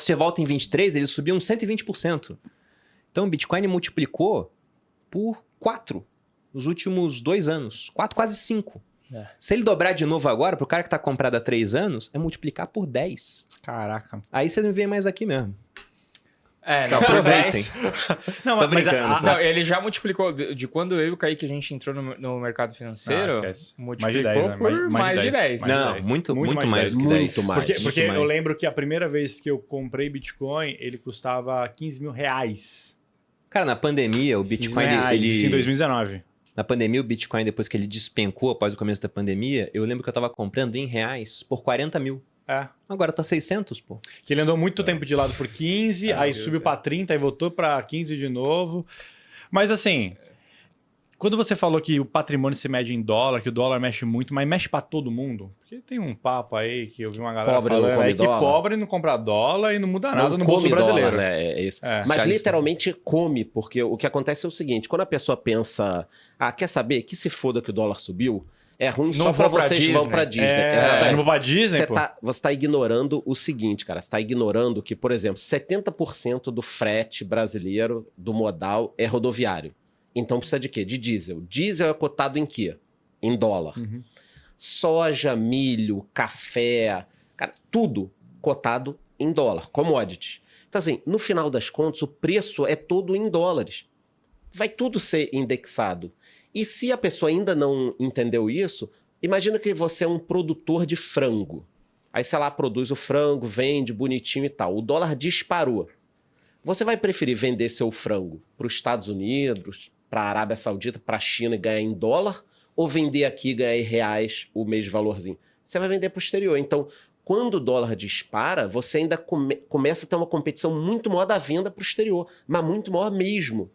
você volta em 23, ele subiu uns 120%. Então o Bitcoin multiplicou por 4 nos últimos 2 anos. 4, quase 5. Se ele dobrar de novo agora, pro cara que tá comprado há 3 anos, é multiplicar por 10. Caraca. Aí vocês me veem mais aqui mesmo. Não, Aproveitem. Não, Tô brincando. Não, ele já multiplicou, de quando eu e o Kaique a gente entrou no mercado financeiro, multiplicou por mais de 10. Não, muito mais do que 10. Muito mais. Porque eu lembro que a primeira vez que eu comprei Bitcoin, ele custava 15 mil reais. Cara, na pandemia, o Bitcoin, Isso em 2019. Na pandemia, o Bitcoin, depois que ele despencou após o começo da pandemia, eu lembro que eu tava comprando em reais por 40 mil. Agora tá 600, pô. Que ele andou muito tempo de lado por 15, aí subiu pra 30, aí voltou pra 15 de novo. Mas assim, quando você falou que o patrimônio se mede em dólar, que o dólar mexe muito, mas mexe pra todo mundo, porque tem um papo aí que eu vi uma galera Pobre não falando come aí que dólar. pobre não compra dólar e não muda nada no come bolso brasileiro. dólar, né? É isso. É. Mas Charles, literalmente come, porque o que acontece é o seguinte, quando a pessoa pensa, quer saber, que se foda que o dólar subiu, é ruim só pra vocês que vão pra Disney. Não vou pra Disney, pô. Você tá ignorando o seguinte, cara. Você tá ignorando que, por exemplo, 70% do frete brasileiro, do modal, é rodoviário. Então precisa de quê? De diesel. Diesel é cotado em quê? Em dólar. Soja, milho, café, cara, tudo cotado em dólar, commodities. Então assim, no final das contas, o preço é todo em dólares. Vai tudo ser indexado. E se a pessoa ainda não entendeu isso, imagina que você é um produtor de frango. Aí, sei lá, produz o frango, vende bonitinho e tal. O dólar disparou. Você vai preferir vender seu frango para os Estados Unidos, para a Arábia Saudita, para a China e ganhar em dólar? Ou vender aqui e ganhar em reais o mesmo valorzinho? Você vai vender para o exterior. Então, quando o dólar dispara, você ainda começa a ter uma competição muito maior da venda para o exterior. Mas muito maior mesmo.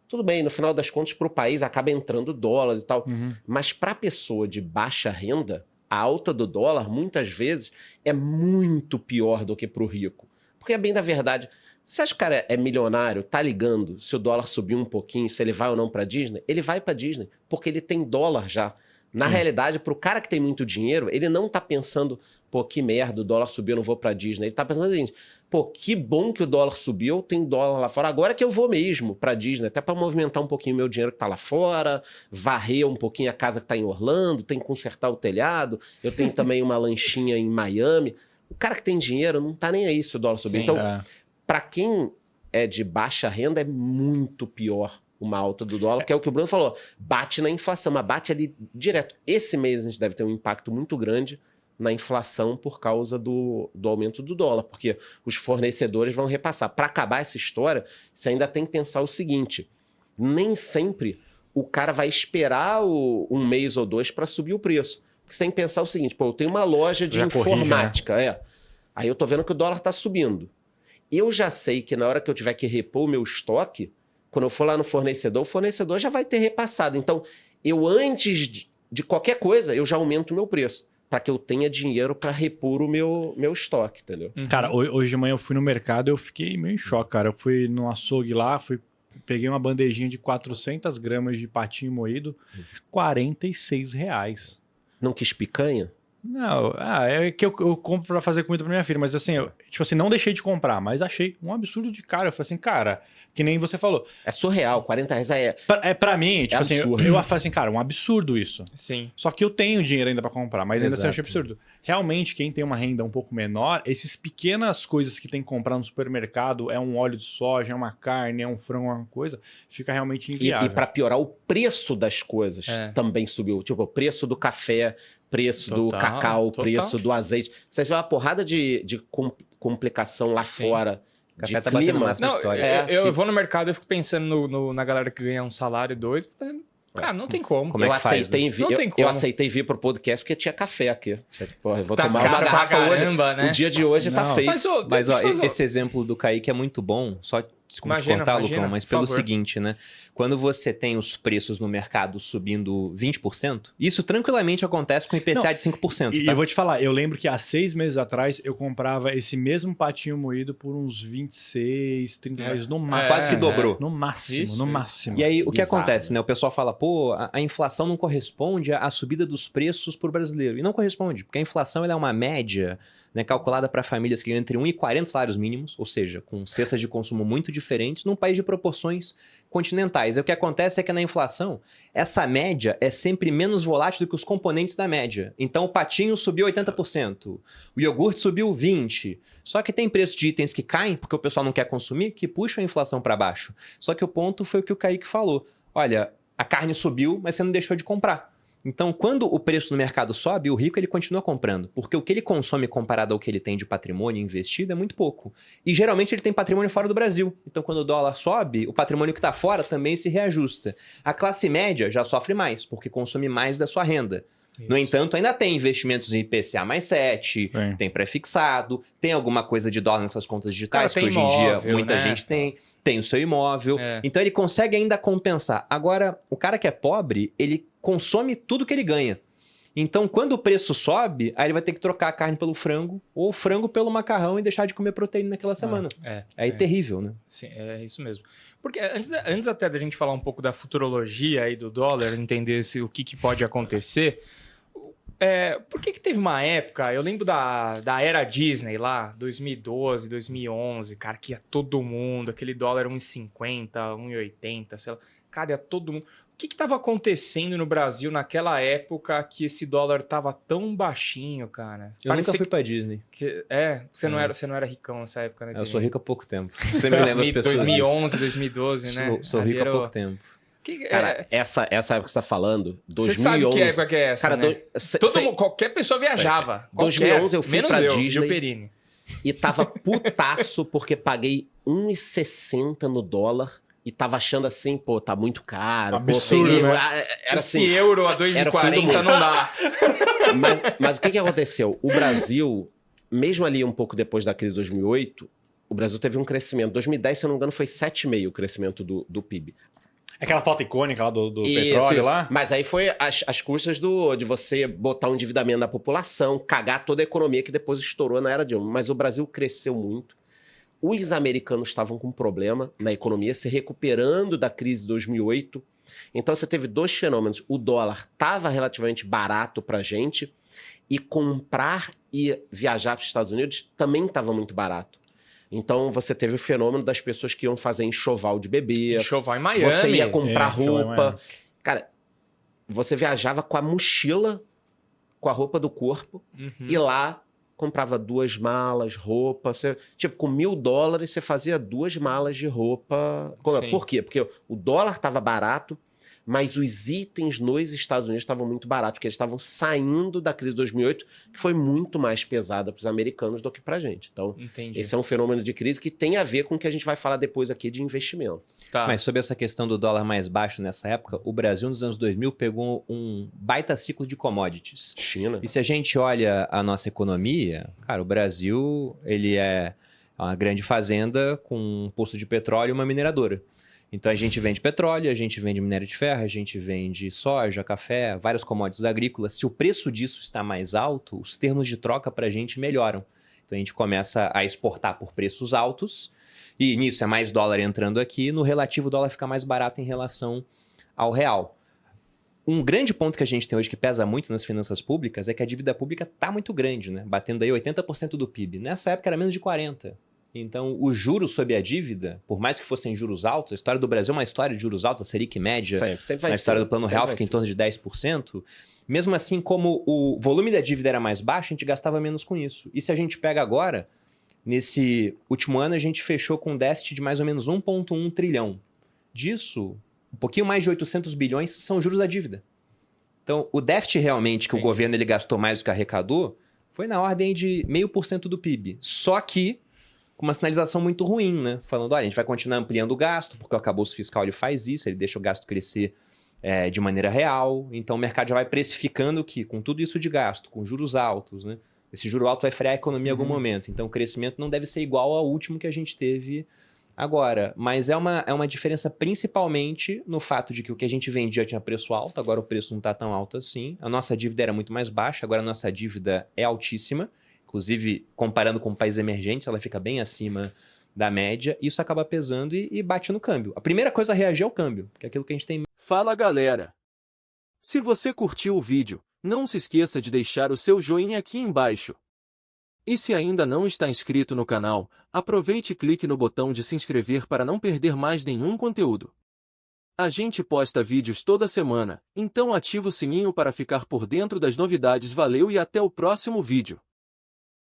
Tudo bem, no final das contas, para o país acaba entrando dólares e tal. Mas para a pessoa de baixa renda, a alta do dólar, muitas vezes, é muito pior do que para o rico. Porque é bem da verdade. Você acha que o cara é milionário, tá ligando se o dólar subir um pouquinho, se ele vai ou não para Disney? Ele vai para Disney, porque ele tem dólar já. Na realidade, para o cara que tem muito dinheiro, ele não tá pensando, pô, que merda, o dólar subiu, eu não vou para Disney. Ele tá pensando o seguinte, pô, que bom que o dólar subiu, tem dólar lá fora, agora que eu vou mesmo para Disney, até para movimentar um pouquinho meu dinheiro que tá lá fora, varrer um pouquinho a casa que tá em Orlando, tem que consertar o telhado, eu tenho também uma lanchinha em Miami. O cara que tem dinheiro não tá nem aí se o dólar subir. Então, para quem é de baixa renda, é muito pior uma alta do dólar, que é o que o Bruno falou, bate na inflação, mas bate ali direto. Esse mês a gente deve ter um impacto muito grande na inflação por causa do aumento do dólar, porque os fornecedores vão repassar. Para acabar essa história, você ainda tem que pensar o seguinte, nem sempre o cara vai esperar um mês ou 2 para subir o preço. Porque você tem que pensar o seguinte, pô, eu tenho uma loja de informática, aí eu tô vendo que o dólar tá subindo. Eu já sei que na hora que eu tiver que repor o meu estoque, quando eu for lá no fornecedor, o fornecedor já vai ter repassado. Então, eu antes de qualquer coisa, eu já aumento o meu preço, para que eu tenha dinheiro para repor o meu estoque, entendeu? Cara, hoje de manhã eu fui no mercado e eu fiquei meio em choque, cara. Eu fui no açougue lá, peguei uma bandejinha de 400 gramas de patinho moído, R$46. Não quis picanha? Não, é que eu compro pra fazer comida pra minha filha, mas assim, tipo assim, não deixei de comprar, mas achei um absurdo de caro. Eu falei assim, cara, que nem você falou. É surreal, R$40 Pra mim, tipo assim, eu falei assim, cara, um absurdo isso. Sim. Só que eu tenho dinheiro ainda pra comprar, mas ainda assim eu achei absurdo. Realmente, quem tem uma renda um pouco menor, essas pequenas coisas que tem que comprar no supermercado, é um óleo de soja, é uma carne, é um frango, uma coisa, fica realmente inviável. E pra piorar, o preço das coisas também subiu. Tipo, o preço do café, preço do cacau, preço do azeite. Você vê uma porrada de complicação lá fora. O café tá batendo mais pra história. Eu vou no mercado e fico pensando na galera que ganha um salário 2, cara, não tem como. Como é que faz, né? Eu aceitei vir pro podcast porque tinha café aqui. Porra, eu vou tomar uma garrafa hoje. Né? O dia de hoje tá feio. Mas ó, esse exemplo do Kaique é muito bom. Só desculpa te cortar, Lucão, mas pelo seguinte, né? Quando você tem os preços no mercado subindo 20%, isso tranquilamente acontece com IPCA de 5%. E eu vou te falar, eu lembro que há 6 meses atrás eu comprava esse mesmo patinho moído por uns 26, 30 reais no máximo. Quase que dobrou. No máximo, no máximo. E aí, o que acontece, né? O pessoal fala, pô, a inflação não corresponde à subida dos preços por brasileiro. E não corresponde, porque a inflação ela é uma média, né, calculada para famílias que ganham entre 1 e 40 salários mínimos, ou seja, com cestas de consumo muito diferentes, num país de proporções continentais. E o que acontece é que na inflação, essa média é sempre menos volátil do que os componentes da média. Então o patinho subiu 80%, o iogurte subiu 20%. Só que tem preço de itens que caem, porque o pessoal não quer consumir, que puxam a inflação para baixo. Só que o ponto foi o que o Kaique falou. Olha, a carne subiu, mas você não deixou de comprar. Então, quando o preço no mercado sobe, o rico ele continua comprando, porque o que ele consome comparado ao que ele tem de patrimônio investido é muito pouco. E geralmente ele tem patrimônio fora do Brasil. Então, quando o dólar sobe, o patrimônio que está fora também se reajusta. A classe média já sofre mais, porque consome mais da sua renda. Isso. No entanto, ainda tem investimentos em IPCA mais 7, tem pré-fixado, tem alguma coisa de dólar nessas contas digitais, que hoje imóvel, em dia muita gente tem o seu imóvel. Então ele consegue ainda compensar. Agora, o cara que é pobre, ele consome tudo que ele ganha. Então, quando o preço sobe, aí ele vai ter que trocar a carne pelo frango, ou o frango pelo macarrão e deixar de comer proteína naquela semana. Aí terrível, né? Sim, é isso mesmo. Porque antes até da gente falar um pouco da futurologia aí do dólar, entender o que pode acontecer... por que teve uma época, eu lembro da era Disney lá, 2012, 2011, cara, que ia todo mundo, aquele dólar 1,50, 1,80, sei lá, cara, ia todo mundo. O que estava acontecendo no Brasil naquela época que esse dólar tava tão baixinho, cara? Eu nunca fui pra Disney. Você não era ricão nessa época, né? Eu sou rico há pouco tempo. Você me lembra as pessoas 2011, 2012, né? Sou rico há pouco tempo. Cara, essa época que você tá falando, 2011... Você sabe que época que é essa, cara, né? Qualquer pessoa viajava. 2011 eu fui pra Disney Gil Perini. E tava putaço porque paguei 1,60 no dólar e tava achando assim, pô, tá muito caro. Absurdo, pô, né? Era assim, esse euro a 2,40 não dá. Mas o que aconteceu? O Brasil, mesmo ali um pouco depois da crise de 2008, o Brasil teve um crescimento. 2010, se eu não me engano, foi 7,5% o crescimento do PIB. Aquela foto icônica lá do petróleo lá? Mas aí foi as custas de você botar um endividamento na população, cagar toda a economia que depois estourou na era Dilma. Mas o Brasil cresceu muito. Os americanos estavam com problema na economia, se recuperando da crise de 2008. Então você teve dois fenômenos. O dólar estava relativamente barato para a gente e comprar e viajar para os Estados Unidos também estava muito barato. Então você teve o fenômeno das pessoas que iam fazer enxoval de bebê. Enxoval em Miami. Você ia comprar roupa. Cara, você viajava com a mochila, com a roupa do corpo, e lá comprava 2 malas, roupa. Tipo, com $1.000 você fazia 2 malas de roupa. Sim. Por quê? Porque o dólar estava barato, mas os itens nos Estados Unidos estavam muito baratos, porque eles estavam saindo da crise de 2008, que foi muito mais pesada para os americanos do que para a gente. Então, esse é um fenômeno de crise que tem a ver com o que a gente vai falar depois aqui de investimento. Tá. Mas sobre essa questão do dólar mais baixo nessa época, o Brasil nos anos 2000 pegou um baita ciclo de commodities. China. E se a gente olha a nossa economia, cara, o Brasil ele é uma grande fazenda com um poço de petróleo e uma mineradora. Então a gente vende petróleo, a gente vende minério de ferro, a gente vende soja, café, várias commodities agrícolas. Se o preço disso está mais alto, os termos de troca para a gente melhoram. Então a gente começa a exportar por preços altos e nisso é mais dólar entrando aqui, no relativo o dólar fica mais barato em relação ao real. Um grande ponto que a gente tem hoje que pesa muito nas finanças públicas é que a dívida pública está muito grande, né? Batendo aí 80% do PIB. Nessa época era menos de 40%. Então, os juros sobre a dívida, por mais que fossem juros altos, a história do Brasil é uma história de juros altos, a Selic média, a história do Plano Real fica em torno de 10%. Mesmo assim, como o volume da dívida era mais baixo, a gente gastava menos com isso. E se a gente pega agora, nesse último ano, a gente fechou com um déficit de mais ou menos 1,1 trilhão. Disso, um pouquinho mais de 800 bilhões são juros da dívida. Então, o déficit realmente que o governo ele gastou mais do que arrecadou foi na ordem de 0,5% do PIB. Só que com uma sinalização muito ruim, né? Falando, olha, a gente vai continuar ampliando o gasto, porque o arcabouço fiscal ele faz isso, ele deixa o gasto crescer de maneira real. Então o mercado já vai precificando que, com tudo isso de gasto, com juros altos, né? Esse juro alto vai frear a economia em algum momento. Então o crescimento não deve ser igual ao último que a gente teve agora. Mas é uma diferença principalmente no fato de que o que a gente vendia tinha preço alto, agora o preço não está tão alto assim. A nossa dívida era muito mais baixa, agora a nossa dívida é altíssima. Inclusive, comparando com países emergentes, ela fica bem acima da média. Isso acaba pesando e bate no câmbio. A primeira coisa a reagir é o câmbio, porque é aquilo que a gente tem... Fala, galera! Se você curtiu o vídeo, não se esqueça de deixar o seu joinha aqui embaixo. E se ainda não está inscrito no canal, aproveite e clique no botão de se inscrever para não perder mais nenhum conteúdo. A gente posta vídeos toda semana, então ativa o sininho para ficar por dentro das novidades. Valeu e até o próximo vídeo.